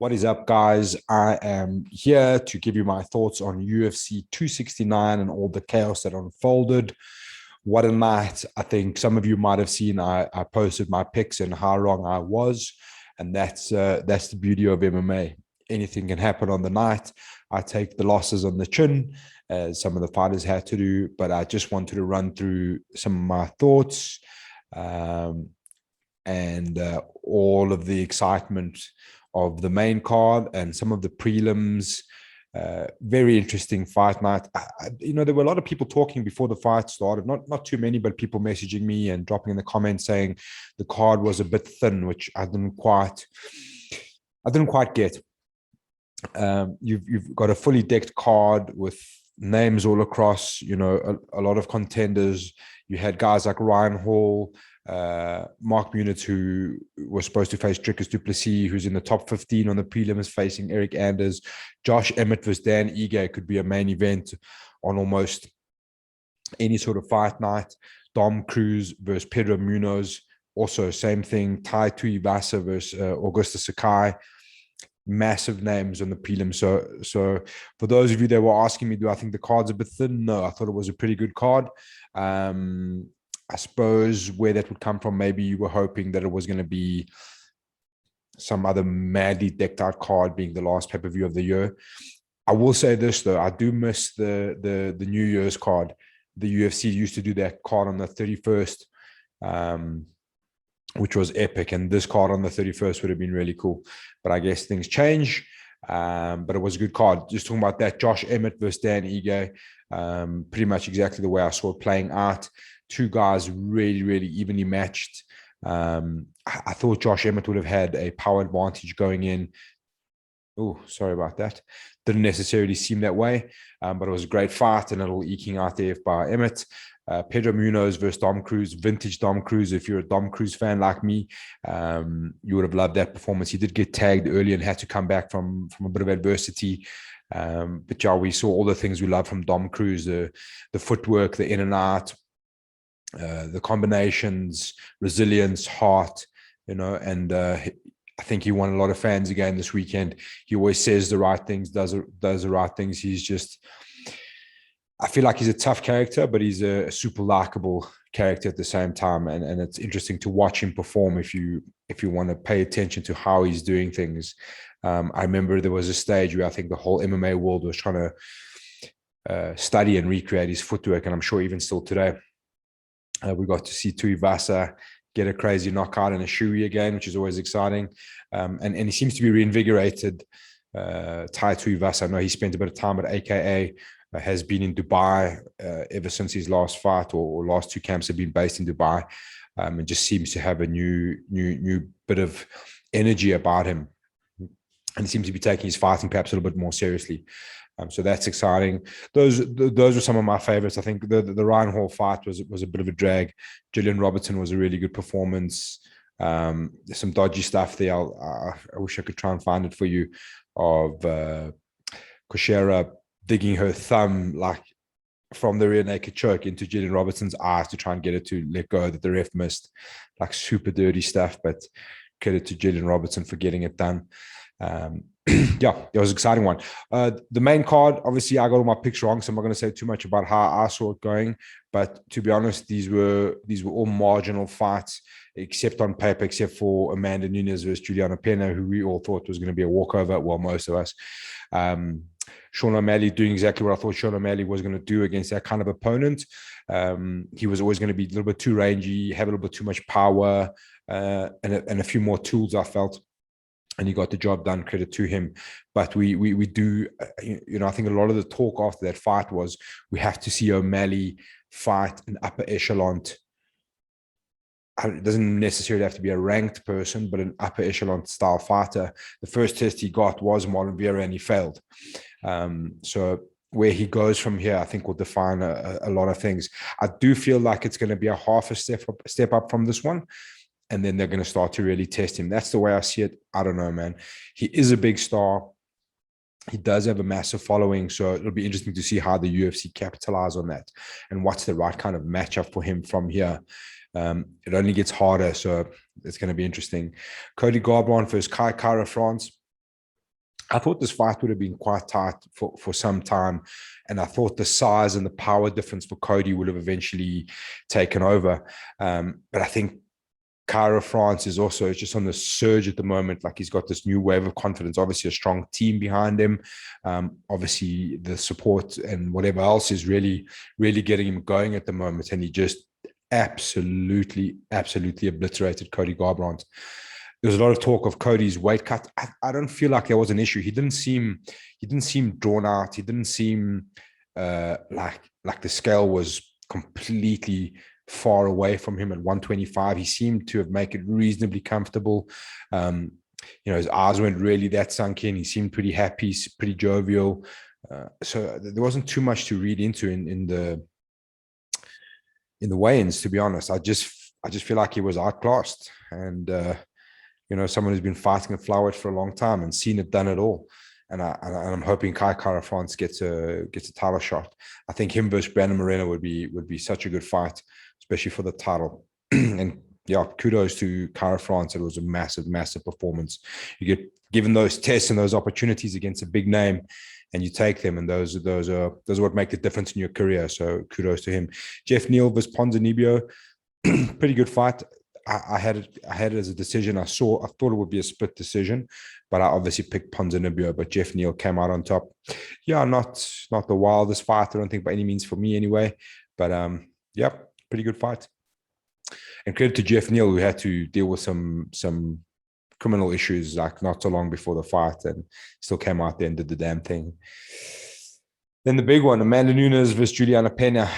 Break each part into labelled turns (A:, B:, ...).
A: What is up, guys? I am here to give you my thoughts on UFC 269 and all the chaos that unfolded. What a night. I think some of you might have seen I posted my picks and how wrong I was. And that's the beauty of MMA. Anything can happen on the night. I take the losses on the chin, as some of the fighters had to do. But I just wanted to run through some of my thoughts and all of the excitement of the main card and some of the prelims. Very interesting fight night. There were a lot of people talking before the fight started. Not too many, but people messaging me and dropping in the comments saying the card was a bit thin, which I didn't quite get. You've got a fully decked card with names all across. A lot of contenders. You had guys like Ryan Hall, Mark Nunes, who was supposed to face Dricus du Plessis, who's in the top 15 on the prelims, facing Eric Anders. Josh Emmett versus Dan Ige could be a main event on almost any sort of fight night. Dom Cruz versus Pedro Munoz, also same thing. Tai Tuivasa versus Augusto Sakai. Massive names on the prelim. So for those of you that were asking me, do I think the card's a bit thin? No, I thought it was a pretty good card. I suppose where that would come from, maybe you were hoping that it was going to be some other madly decked out card being the last pay-per-view of the year. I will say this though, I do miss the New Year's card. The UFC used to do that card on the 31st, which was epic, and this card on the 31st would have been really cool. But I guess things change. But it was a good card. Just talking about that, Josh Emmett versus Dan Ige, pretty much exactly the way I saw it playing out. Two guys really, really evenly matched. I thought Josh Emmett would have had a power advantage going in. Oh, sorry about that. Didn't necessarily seem that way, but it was a great fight and a little eking out there by Emmett. Pedro Munoz versus Dom Cruz, vintage Dom Cruz. If you're a Dom Cruz fan like me, you would have loved that performance. He did get tagged early and had to come back from a bit of adversity. But yeah, we saw all the things we love from Dom Cruz, the footwork, the in and out, the combinations, resilience, heart, and I think he won a lot of fans again this weekend. He always says the right things, does the right things. He's just, I feel like he's a tough character, but he's a super likable character at the same time. And it's interesting to watch him perform if you want to pay attention to how he's doing things. I remember there was a stage where I think the whole MMA world was trying to study and recreate his footwork. And I'm sure even still today, we got to see Tuivasa get a crazy knockout in a shoey again, which is always exciting. And he seems to be reinvigorated. Tai Tuivasa, I know he spent a bit of time at AKA, has been in Dubai ever since his last fight, or last two camps have been based in Dubai, and just seems to have a new bit of energy about him. And he seems to be taking his fighting perhaps a little bit more seriously. So that's exciting. Those were some of my favorites. I think the Ryan Hall fight was a bit of a drag. Julian Robertson was a really good performance. There's some dodgy stuff there. I wish I could try and find it for you, of Koshera digging her thumb like from the rear naked choke into Julian Robertson's eyes to try and get it to let go, that the ref missed. Like super dirty stuff, but credit to Julian Robertson for getting it done. Yeah, it was an exciting one. The main card, obviously, I got all my picks wrong, so I'm not going to say too much about how I saw it going. But to be honest, these were all marginal fights, except on paper, except for Amanda Nunes versus Juliana Pena, who we all thought was going to be a walkover. Well, most of us. Sean O'Malley doing exactly what I thought Sean O'Malley was going to do against that kind of opponent. He was always going to be a little bit too rangy, have a little bit too much power, and a few more tools, I felt. And he got the job done, credit to him. But we do, I think a lot of the talk after that fight was we have to see O'Malley fight an upper echelon. It doesn't necessarily have to be a ranked person, but an upper echelon style fighter. The first test he got was Marlon Vera, and he failed. So where he goes from here, I think will define a lot of things. I do feel like it's going to be a half a step up from this one. And then they're going to start to really test him. That's the way I see it. I don't know, man. He is a big star. He does have a massive following. So it'll be interesting to see how the UFC capitalize on that and what's the right kind of matchup for him from here. It only gets harder. So it's going to be interesting. Cody Garbrandt versus Kai Kara France. I thought this fight would have been quite tight for some time. And I thought the size and the power difference for Cody would have eventually taken over. But I think Kara France is also just on the surge at the moment. Like, he's got this new wave of confidence, obviously a strong team behind him. Obviously the support and whatever else is really, really getting him going at the moment. And he just absolutely obliterated Cody Garbrandt. There was a lot of talk of Cody's weight cut. I don't feel like there was an issue. He didn't seem drawn out. He didn't seem like the scale was completely far away from him at 125. He seemed to have made it reasonably comfortable. His eyes weren't really that sunk in. He seemed pretty happy, pretty jovial. So there wasn't too much to read into in the weigh-ins, to be honest. I just feel like he was outclassed, and someone who's been fighting at flyweight for a long time and seen it done it all. And I'm hoping Kai Kara France gets a title shot. I think him versus Brandon Moreno would be such a good fight, especially for the title. And yeah, kudos to Kara France. It was a massive performance. You get given those tests and those opportunities against a big name, and you take them, and those are what make the difference in your career. So kudos to him. Jeff Neal versus Ponzinibbio, pretty good fight. I had it as a decision. I thought it would be a split decision, but I obviously picked Ponzinibbio, but Jeff Neal came out on top. Yeah, not the wildest fight, I don't think, by any means, for me anyway. But yeah, pretty good fight. And credit to Jeff Neal, who had to deal with some criminal issues like not so long before the fight, and still came out there and did the damn thing. Then the big one, Amanda Nunes versus Juliana Pena.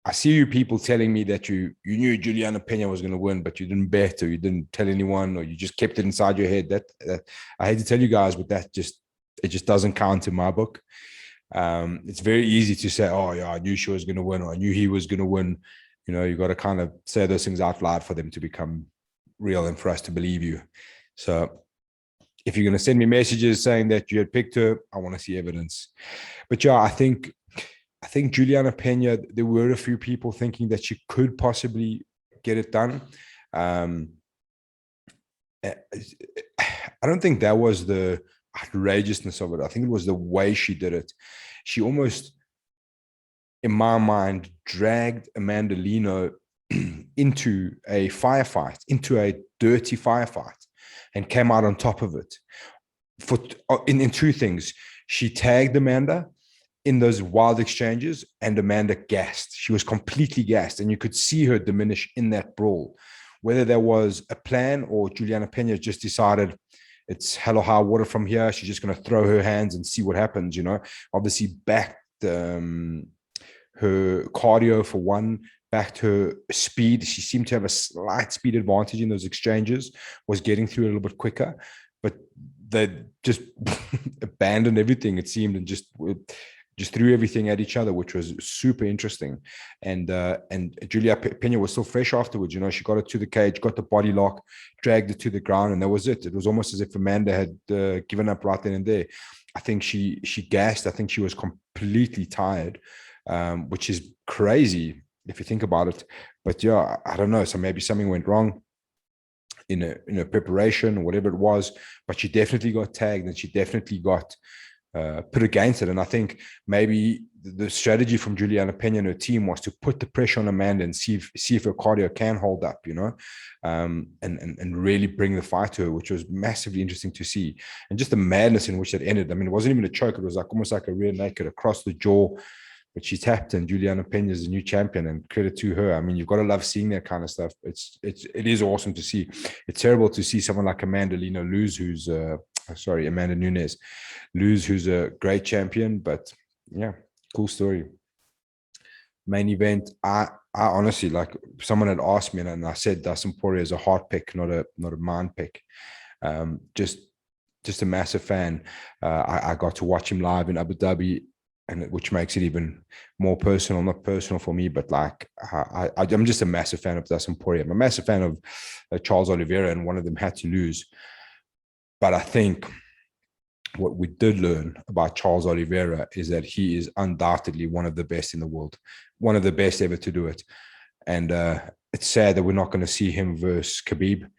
A: I see you people telling me that you knew Juliana Pena was going to win, but you didn't bet, or you didn't tell anyone, or you just kept it inside your head. That I hate to tell you guys, but it just doesn't count in my book. It's very easy to say, oh yeah, I knew she was going to win, or I knew he was going to win. You got to kind of say those things out loud for them to become real and for us to believe you. So if you're going to send me messages saying that you had picked her, I want to see evidence. But yeah, I think Juliana Pena, there were a few people thinking that she could possibly get it done. I don't think that was the outrageousness of it. I think it was the way she did it. She almost, in my mind, dragged Amanda Lino into a firefight, into a dirty firefight, and came out on top of it. In two things, she tagged Amanda in those wild exchanges, and Amanda gassed. She was completely gassed, and you could see her diminish in that brawl. Whether there was a plan or Juliana Pena just decided it's hell or high water from here, she's just going to throw her hands and see what happens, obviously backed her cardio for one, backed her speed. She seemed to have a slight speed advantage in those exchanges, was getting through a little bit quicker, but they just abandoned everything, it seemed, and just threw everything at each other, which was super interesting. And Julia Pena was still fresh afterwards. She got it to the cage, got the body lock, dragged it to the ground, and that was it. It was almost as if Amanda had given up right then and there. I think she gassed. I think she was completely tired, which is crazy if you think about it. But yeah, I don't know. So maybe something went wrong in a preparation or whatever it was. But she definitely got tagged, and she definitely got put against it. And I think maybe the strategy from Juliana Pena and her team was to put the pressure on Amanda and see if her cardio can hold up, and really bring the fight to her, which was massively interesting to see. And just the madness in which it ended. I mean, it wasn't even a choke. It was like almost like a rear naked across the jaw, but she tapped, and Juliana Pena is the new champion, and credit to her. I mean, you've got to love seeing that kind of stuff. It is awesome to see. It's terrible to see someone like Amanda Lino lose, Amanda Nunes lose, who's a great champion. But yeah, cool story. Main event, I honestly, like, someone had asked me, and I said Dustin Poirier is a heart pick, not a mind pick. Just a massive fan. I got to watch him live in Abu Dhabi, and which makes it even more personal. Not personal for me, but like I'm just a massive fan of Dustin Poirier. I'm a massive fan of Charles Oliveira, and one of them had to lose. But I think what we did learn about Charles Oliveira is that he is undoubtedly one of the best in the world, one of the best ever to do it. And it's sad that we're not going to see him versus Khabib,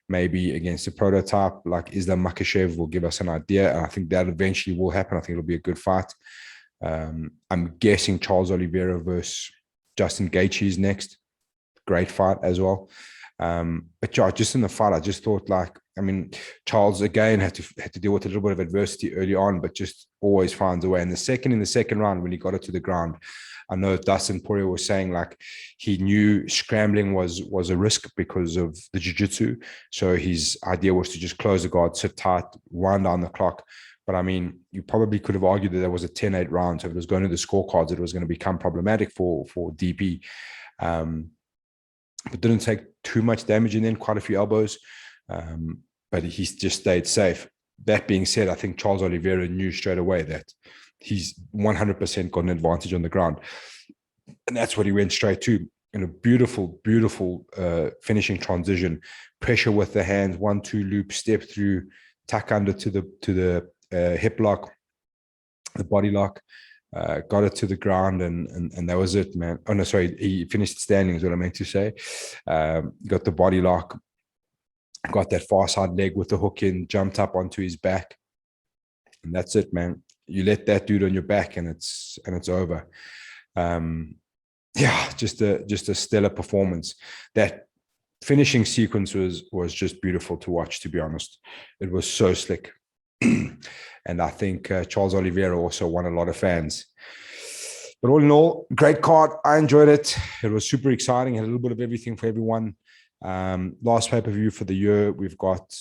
A: maybe against a prototype like Islam Makhachev will give us an idea. And I think that eventually will happen. I think it'll be a good fight. I'm guessing Charles Oliveira versus Justin Gaethje is next. Great fight as well. But yeah, just in the fight, I just thought Charles again had to deal with a little bit of adversity early on, but just always finds a way. And in the second round, when he got it to the ground, I know Dustin Poirier was saying he knew scrambling was a risk because of the jiu-jitsu. So his idea was to just close the guard, sit tight, wind down the clock. But you probably could have argued that there was a 10-8 round. So if it was going to the scorecards, it was going to become problematic for DP. But didn't take too much damage in then, quite a few elbows. But he just stayed safe. That being said, I think Charles Oliveira knew straight away that he's 100% got an advantage on the ground. And that's what he went straight to. In a beautiful, beautiful finishing transition. Pressure with the hands, 1-2 loop, step through, tuck under to the hip lock, the body lock. Got it to the ground and that was it, man. Oh no, sorry, he finished standing is what I meant to say. Got the body lock, got that far side leg with the hook in, jumped up onto his back, and that's it, man. You let that dude on your back and it's over. Yeah, just a stellar performance. That finishing sequence was just beautiful to watch, to be honest. It was so slick. And I think Charles Oliveira also won a lot of fans. But all in all, great card. I enjoyed it. It was super exciting. Had a little bit of everything for everyone. Last pay-per-view for the year. We've got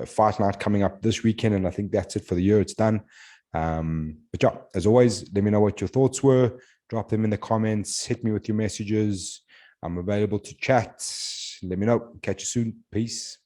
A: Fight Night coming up this weekend, and I think that's it for the year. It's done. But yeah, as always, let me know what your thoughts were. Drop them in the comments. Hit me with your messages. I'm available to chat. Let me know. Catch you soon. Peace.